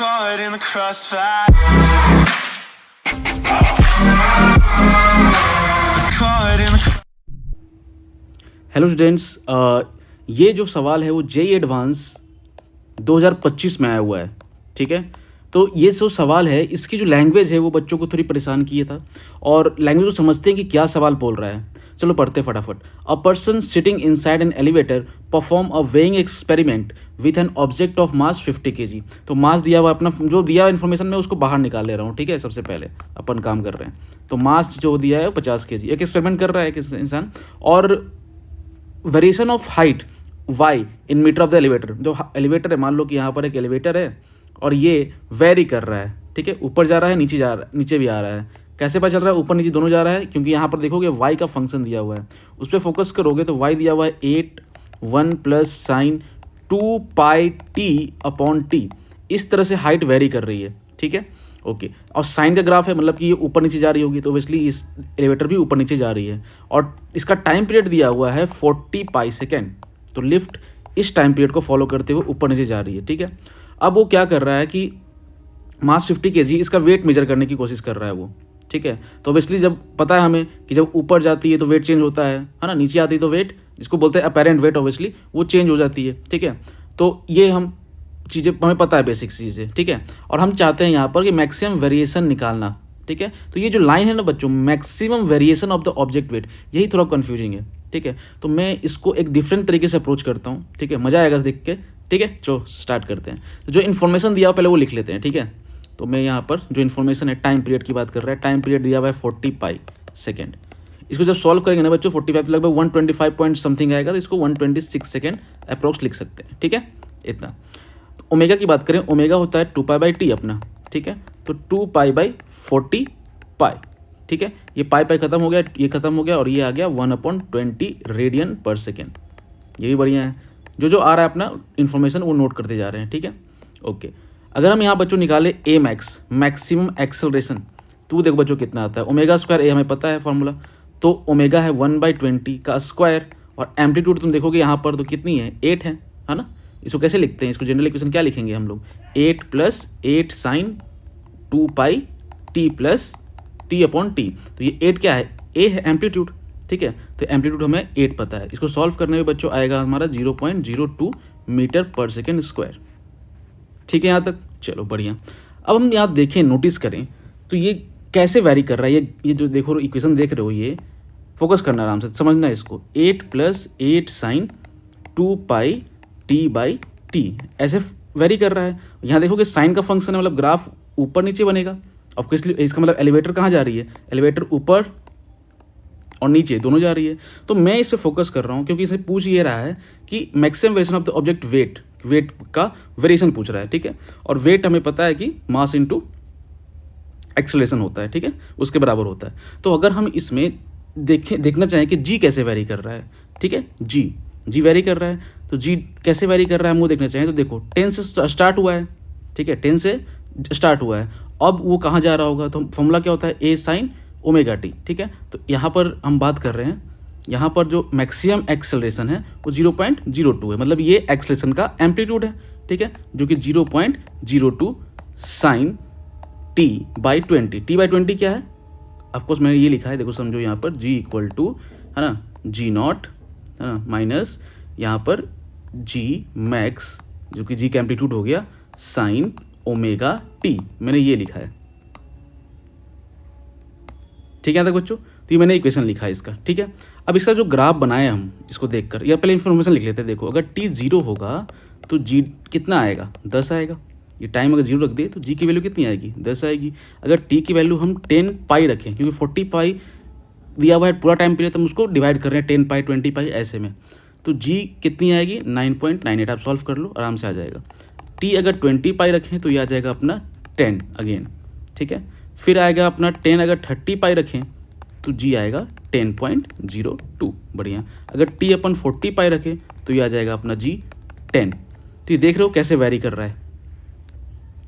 caught in the crossfire. It's caught in the hello students, ये जो सवाल है वो जेई एडवांस 2025 में आया हुआ है। ठीक है, तो ये जो सवाल है इसकी जो लैंग्वेज है वो बच्चों को थोड़ी परेशान किया था, और लैंग्वेज को समझते हैं कि क्या सवाल बोल रहा है। चलो पढ़ते फटाफट। A person sitting inside an elevator perform a weighing experiment with an object of mass 50 kg। तो मास दिया हुआ, अपना जो दिया हुआ इन्फॉर्मेशन मैं उसको बाहर निकाल ले रहा हूँ। ठीक है, सबसे पहले अपन काम कर रहे हैं तो मास जो दिया है 50 kg। एक एक्सपेरिमेंट कर रहा है एक इंसान, और variation of height Y in metre of the elevator. जो एलिवेटर है, मान लो कि यहाँ पर एक एलिवेटर है और ये वेरी कर रहा है। ठीक है, ऊपर जा रहा है, नीचे जा रहा है, नीचे भी आ रहा है। कैसे पता चल रहा है ऊपर नीचे दोनों जा रहा है? क्योंकि यहाँ पर देखोगे वाई का फंक्शन दिया हुआ है, उस पर फोकस करोगे तो वाई दिया हुआ है 8 plus sign 2 pi T upon T. इस तरह से हाइट वेरी कर रही है। ठीक है, ओके। और साइन का ग्राफ है, मतलब कि ये ऊपर नीचे जा रही होगी, तो ऑब्वियसली इस एलिवेटर भी ऊपर नीचे जा रही है। और इसका टाइम पीरियड दिया हुआ है 40 पाई सेकेंड। तो लिफ्ट इस टाइम पीरियड को फॉलो करते हुए ऊपर नीचे जा रही है। ठीक है, अब वो क्या कर रहा है कि मास 50 kg, इसका वेट मेजर करने की कोशिश कर रहा है वो। ठीक है, तो ऑब्वियसली जब पता है हमें कि जब ऊपर जाती है तो वेट चेंज होता है ना, नीचे आती है तो वेट, जिसको बोलते हैं अपेरेंट वेट, ऑब्वियसली वो चेंज हो जाती है। ठीक है, तो ये हम चीज़ें हमें पता है, बेसिक चीज़ें। ठीक है, और हम चाहते हैं यहाँ पर कि मैक्सिमम वेरिएशन निकालना। ठीक है, तो ये जो लाइन है ना बच्चों, maximum variation of the object wait, यही थोड़ा कन्फ्यूजिंग है। ठीक है, तो मैं इसको एक डिफरेंट तरीके से अप्रोच करता हूँ। ठीक है, मज़ा आएगा देख के। ठीक है, चलो स्टार्ट करते हैं। तो जो इन्फॉर्मेशन दिया पहले वो लिख लेते हैं। ठीक है, तो मैं यहाँ पर जो इन्फॉर्मेशन है टाइम पीरियड की बात कर रहा है। टाइम पीरियड दिया हुआ है 40 पाई सेकेंड। इसको जब सॉल्व करेंगे ना बच्चों, 45 लगभग 125 पॉइंट समथिंग आएगा, तो इसको 126 सेकेंड अप्रोक्स लिख सकते हैं। ठीक है, इतना। तो ओमेगा की बात करें, ओमेगा होता है 2 पाई बाई टी अपना। ठीक है, तो 2 पाई बाई 40 पाई। ठीक है, ये पाई पाई खत्म हो गया, ये खत्म हो गया, और ये आ गया 1/20 रेडियन पर सेकेंड। ये भी बढ़िया है। जो जो आ रहा है अपना इन्फॉर्मेशन वो नोट करते जा रहे हैं। ठीक है, ओके। अगर हम यहाँ बच्चों निकाले ए मैक्स, मैक्सिमम एक्सेलरेशन, तो देखो बच्चों कितना आता है। ओमेगा स्क्वायर ए हमें पता है फॉर्मूला, तो ओमेगा है 1/20 का स्क्वायर, और एम्पलीट्यूड तुम देखोगे यहाँ पर तो कितनी है, 8 है ना। इसको कैसे लिखते हैं? इसको जनरल इक्वेशन क्या लिखेंगे हम लोग? 8 plus 8 sine 2 pi T plus T upon T. तो ये 8 क्या है? ए है एम्पलीट्यूड। ठीक है, तो एम्पलीट्यूड हमें 8 पता है। इसको सॉल्व करने में बच्चों आएगा हमारा 0.02 मीटर पर सेकेंड स्क्वायर। ठीक है यहाँ तक, चलो बढ़िया। अब हम यहाँ देखें, नोटिस करें तो ये कैसे वेरी कर रहा है। ये जो देखो इक्वेशन देख रहे हो, ये फोकस करना आराम से, समझना है इसको। 8 plus 8 sine 2 pi T by T, ऐसे वेरी कर रहा है। यहाँ देखो कि साइन का फंक्शन है, मतलब ग्राफ ऊपर नीचे बनेगा। ऑब्वियसली इसका मतलब एलिवेटर कहाँ जा रही है? एलिवेटर ऊपर और नीचे दोनों जा रही है। तो मैं इस पर फोकस कर रहा हूँ क्योंकि इसे पूछ ये रहा है कि maximum variation of the object weight, weight का वेरिएशन पूछ रहा है। ठीक है, और वेट हमें पता है कि मास इनटू एक्सेलरेशन होता है। ठीक है, उसके बराबर होता है। तो अगर हम इसमें देखना चाहें कि जी कैसे वेरी कर रहा है। ठीक है, जी वेरी कर रहा है, तो जी कैसे वेरी कर रहा है हम वो देखना चाहें तो देखो 10 से स्टार्ट हुआ है। ठीक है, 10 से स्टार्ट हुआ है। अब वो कहाँ जा रहा होगा? तो फॉर्मूला क्या होता है? ए साइन ओमेगा टी। ठीक है, तो यहाँ पर हम बात कर रहे हैं, यहाँ पर जो मैक्सिमम एक्सेलरेशन है वो 0.02 है, मतलब ये एक्सेलरेशन का एम्पलीट्यूड है। ठीक है, जो कि 0.02 sine T by 20। T by 20 क्या है? ऑफकोर्स मैंने ये लिखा है, देखो समझो, यहाँ पर जी इक्वल टू है ना जी नॉट, है ना, माइनस यहाँ पर जी मैक्स, जो कि जी का एम्पलीट्यूड हो गया, साइन ओमेगा टी। मैंने ये लिखा है। ठीक है तक बच्चों, तो ये मैंने इक्वेशन लिखा है इसका। ठीक है, अब इसका जो ग्राफ बनाया हम इसको देखकर, या पहले इन्फॉर्मेशन लिख लेते हैं। देखो अगर टी 0 होगा तो जी कितना आएगा? 10 आएगा। ये टाइम अगर 0 रख दे तो जी की वैल्यू कितनी आएगी? 10 आएगी। अगर टी की वैल्यू हम 10 पाई रखें, क्योंकि 40 पाई दिया हुआ है पूरा टाइम पीरियड, तो हम उसको डिवाइड कर रहे हैं 10 पाई 20 पाई ऐसे में, तो जी कितनी आएगी? 9.98। आप सॉल्व कर लो, आराम से आ जाएगा। टी अगर 20 पाई रखें तो ये आ जाएगा अपना 10 अगेन। ठीक है, फिर आएगा अपना 10, अगर 30 पाई रखें तो जी आएगा 10.02। बढ़िया। अगर टी अपन 40 पाई रखें तो ये आ जाएगा अपना जी 10। तो ये देख रहे हो कैसे वेरी कर रहा है।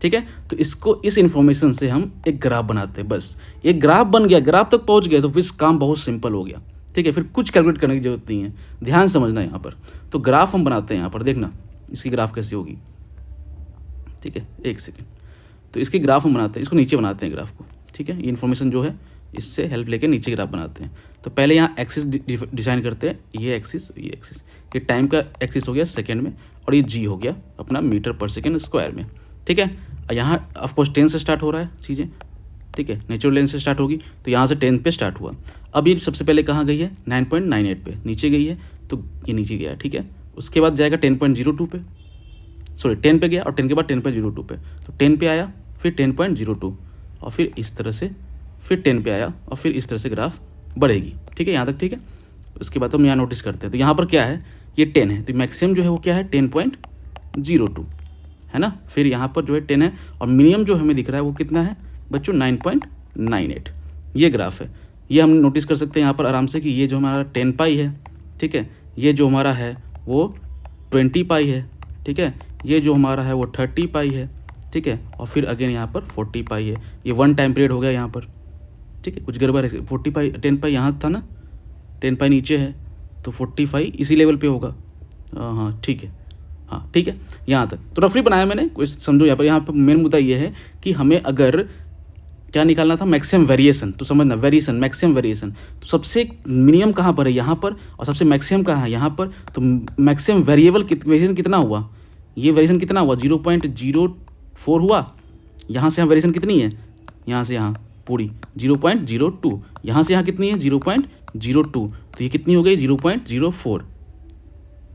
ठीक है, तो इसको, इस इंफॉर्मेशन से हम एक ग्राफ बनाते हैं। बस एक ग्राफ बन गया, ग्राफ तक पहुंच गए तो फिर काम बहुत सिंपल हो गया। ठीक है, फिर कुछ कैलकुलेट करने की जरूरत नहीं है, ध्यान समझना यहाँ पर। तो ग्राफ हम बनाते हैं यहाँ पर, देखना इसकी ग्राफ कैसी होगी। ठीक है, एक सेकेंड। तो इसके ग्राफ हम बनाते हैं, इसको नीचे बनाते हैं ग्राफ को, ठीक है। ये इन्फॉर्मेशन जो है इससे हेल्प लेके नीचे ग्राफ बनाते हैं। तो पहले यहाँ एक्सिस डिज़ाइन करते हैं, ये एक्सिस, ये टाइम का एक्सिस हो गया सेकेंड में, और ये जी हो गया अपना मीटर पर सेकेंड स्क्वायर में, ठीक है। यहाँ ऑफकोर्स 10 से स्टार्ट हो रहा है चीज़ें, ठीक है, नेचुरल लेंथ से स्टार्ट होगी, तो यहाँ से 10 पे स्टार्ट हुआ। अब ये सबसे पहले कहाँ गई है, 9.98 पे नीचे गई है, तो ये नीचे गया, ठीक है। उसके बाद जाएगा 10.02 पे, सॉरी 10 पे गया, और 10 के बाद 10.02 पे, तो 10 पे आया, फिर 10.02, और फिर इस तरह से फिर 10 पे आया, और फिर इस तरह से ग्राफ बढ़ेगी, ठीक है, यहाँ तक, ठीक है। उसके बाद हम यहाँ नोटिस करते हैं, तो यहाँ पर क्या है, ये 10 है, तो मैक्सिमम जो है वो क्या है 10.02 है ना। फिर यहाँ पर जो है 10 है, और मिनिमम जो हमें दिख रहा है वो कितना है बच्चों 9.98, ये ग्राफ है। ये हम नोटिस कर सकते हैं यहाँ पर आराम से कि ये जो हमारा 10 पाई है, ठीक है, ये जो हमारा है वो 20 पाई है, ठीक है, ये जो हमारा है वो 30 पाई है, ठीक है, और फिर अगेन यहाँ पर 40 पाई है। ये 1 टाइम पीरियड हो गया यहाँ पर, ठीक है, कुछ गड़बड़ है, 40 पाई 10 पाई यहाँ था ना, 10 पाई नीचे है, तो 45 इसी लेवल पे होगा, हाँ ठीक है, हाँ ठीक है, यहाँ तक तो रफली बनाया मैंने, कोई समझो। यहाँ पर मेन मुद्दा ये है कि हमें अगर क्या निकालना था, मैक्सिमम वेरिएशन, तो समझना वेरिएशन मैक्सिमम वेरिएशन, तो सबसे मिनिमम कहाँ पर है यहाँ पर, और सबसे मैक्सिमम कहाँ है यहाँ पर, तो मैक्सिमम वेरिएबल वेरिएशन कितना हुआ, ये वेरिएशन कितना हुआ 0.04 हुआ। यहाँ से यहाँ वेरिएशन कितनी है, यहाँ से यहाँ पूरी 0.02, यहाँ से यहाँ कितनी है 0.02, तो ये कितनी हो गई 0.04,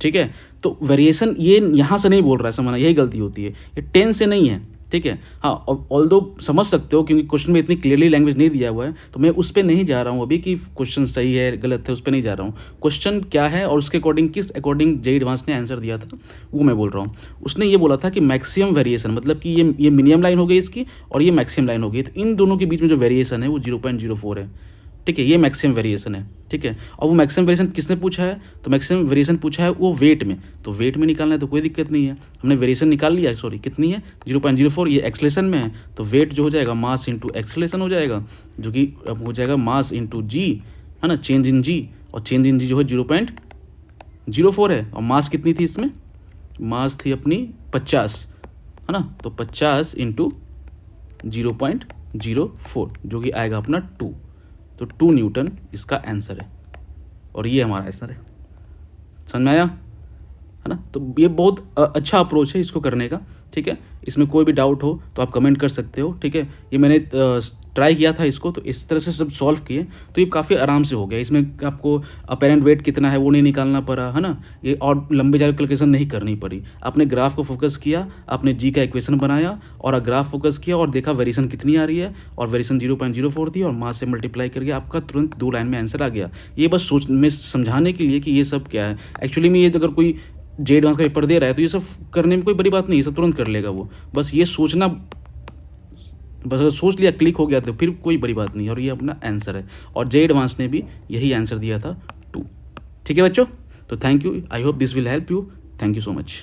ठीक है। तो वेरिएशन ये यहाँ से नहीं बोल रहा है, समझना यही गलती होती है, ये 10 से नहीं है, ठीक है। हाँ, ऑल्दो समझ सकते हो क्योंकि क्वेश्चन में इतनी क्लियरली लैंग्वेज नहीं दिया हुआ है, तो मैं उस पर नहीं जा रहा हूँ अभी कि क्वेश्चन सही है गलत है, उस पर नहीं जा रहा हूँ। क्वेश्चन क्या है और उसके अकॉर्डिंग किस अकॉर्डिंग जेईई एडवांस ने आंसर दिया था वो मैं बोल रहा हूँ। उसने ये बोला था कि मैक्सिमम वेरिएशन, मतलब कि ये मिनिमम लाइन हो गई इसकी और ये मैक्सिमम लाइन हो गई, तो इन दोनों के बीच में जो वेरिएशन है वो 0.04 है, ठीक है, ये मैक्सिमम वेरिएशन है, ठीक है। और वो मैक्सिमम वेरिएशन किसने पूछा है, तो मैक्सिमम वेरिएशन पूछा है वो वेट में, तो वेट में निकालना है तो कोई दिक्कत नहीं है, हमने वेरिएशन निकाल लिया, सॉरी कितनी है 0.04, ये एक्सेलेरेशन में है, तो वेट जो हो जाएगा मास इंटू एक्सेलेरेशन हो जाएगा, जो कि हो जाएगा मास इंटू जी, है ना, चेंज इन जी, और चेंज इन जी जो है 0.04 है, और मास कितनी थी इसमें, मास थी अपनी 50, है ना, तो 50 इंटू 0.04 जो कि आएगा अपना 2, तो 2 न्यूटन इसका आंसर है, और ये हमारा आंसर है। समझ में आया, है ना। तो ये बहुत अच्छा अप्रोच है इसको करने का, ठीक है। इसमें कोई भी डाउट हो तो आप कमेंट कर सकते हो, ठीक है। ये मैंने ट्राई किया था इसको, तो इस तरह से सब सॉल्व किए, तो ये काफ़ी आराम से हो गया। इसमें आपको अपेरेंट वेट कितना है वो नहीं निकालना पड़ा, है ना, ये और लंबे जाकर कैलकुलेशन नहीं करनी पड़ी। आपने ग्राफ को फोकस किया, आपने जी का इक्वेशन बनाया और ग्राफ फोकस किया और देखा वेरिएशन कितनी आ रही है, और वेरिएशन 0.04 थी, और मास से मल्टीप्लाई करके आपका तुरंत 2 लाइन में आंसर आ गया। ये बस सोच में समझाने के लिए कि ये सब क्या है। एक्चुअली में ये अगर कोई जेईई एडवांस का पेपर दे रहा है तो ये सब करने में कोई बड़ी बात नहीं, ये सब तुरंत कर लेगा वो, बस ये सोचना, बस अगर सोच लिया क्लिक हो गया तो फिर कोई बड़ी बात नहीं, और ये अपना आंसर है। और जेईई एडवांस ने भी यही आंसर दिया था 2, ठीक है बच्चों। तो thank you, I hope this will help you, thank you so much.